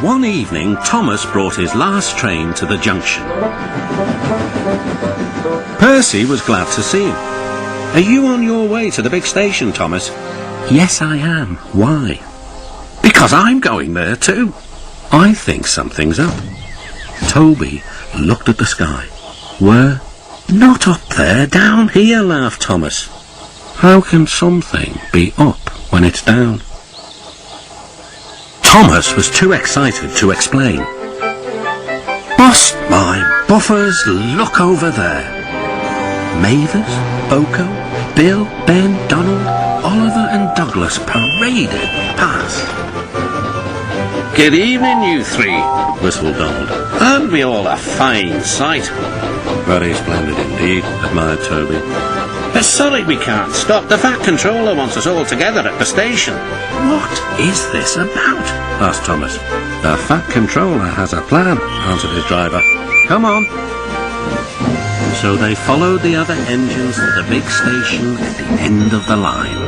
One evening, Thomas brought his last train to the junction. Percy was glad to see him. "Are you on your way to the big station, Thomas?" "Yes, I am. Why?" "Because I'm going there too." "I think something's up." Toby looked at the sky. "Where?" "Not up there, down here," laughed Thomas. "How can something be up when it's down?" Thomas was too excited to explain. "Bust my buffers, look over there. Mavis, Boko, Bill, Ben, Donald, Oliver and Douglas paraded past." "Good evening, you three," whistled Donald. "Aren't we all a fine sight?" "Very splendid indeed," admired Toby. "But sorry we can't stop. The Fat Controller wants us all together at the station." "What is this about?" asked Thomas. "The Fat Controller has a plan," answered his driver. "Come on." So they followed the other engines to the big station at the end of the line.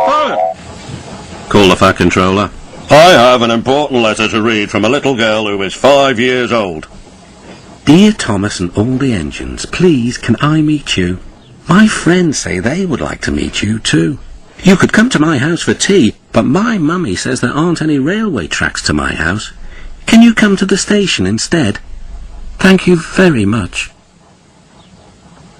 "Quiet!" called the Fat Controller. "I have an important letter to read from a little girl who is 5 years old." "Dear Thomas and all the engines, please can I meet you? My friends say they would like to meet you too. You could come to my house for tea, but my mummy says there aren't any railway tracks to my house. Can you come to the station instead? Thank you very much."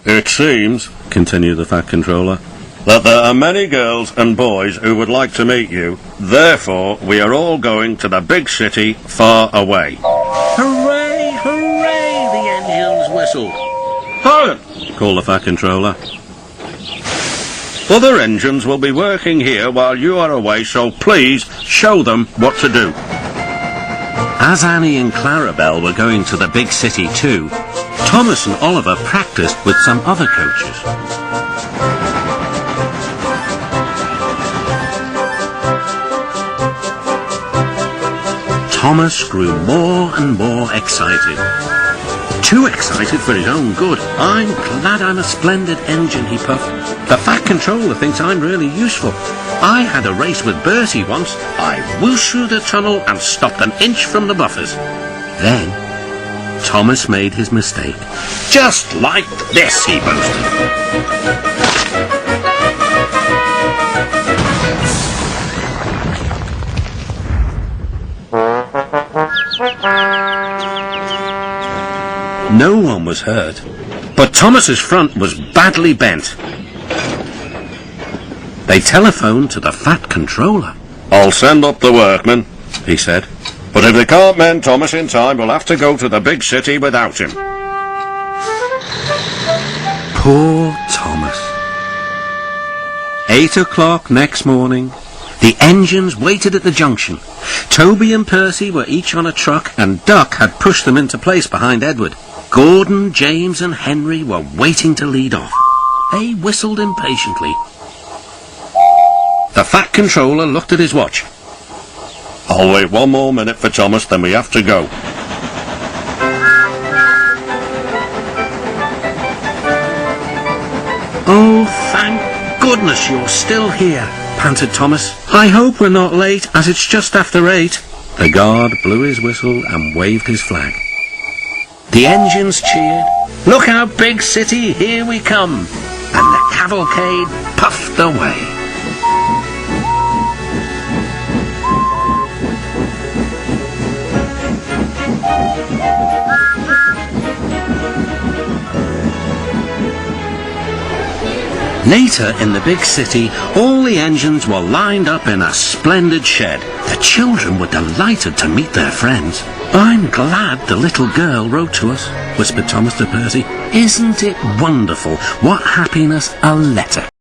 "It seems," continued the Fat Controller, "that there are many girls and boys who would like to meet you. Therefore, we are all going to the big city far away." "Hooray, hooray!" the engines whistled. "Quiet!" called the Fat Controller. "Other engines will be working here while you are away, so please show them what to do." As Annie and Clarabelle were going to the big city too, Thomas and Oliver practiced with some other coaches. Thomas grew more and more excited. Too excited for his own good. "I'm glad I'm a splendid engine," he puffed. "The Fat Controller thinks I'm really useful. I had a race with Bertie once. I whooshed through the tunnel and stopped an inch from the buffers." Then Thomas made his mistake. "Just like this," he boasted. No one was hurt, but Thomas's front was badly bent. They telephoned to the Fat Controller. "I'll send up the workmen," he said. "But if they can't mend Thomas in time, we'll have to go to the big city without him." Poor Thomas. 8 o'clock next morning. The engines waited at the junction. Toby and Percy were each on a truck, and Duck had pushed them into place behind Edward. Gordon, James and Henry were waiting to lead off. They whistled impatiently. The Fat Controller looked at his watch. "I'll wait one more minute for Thomas, then we have to go." "Oh, thank goodness you're still here," panted Thomas. "I hope we're not late, as it's just after 8. The guard blew his whistle and waved his flag. The engines cheered. "Look out, big city, here we come!" And the cavalcade puffed away. Later in the big city, all the engines were lined up in a splendid shed. The children were delighted to meet their friends. "I'm glad the little girl wrote to us," whispered Thomas to Percy. "Isn't it wonderful? What happiness a letter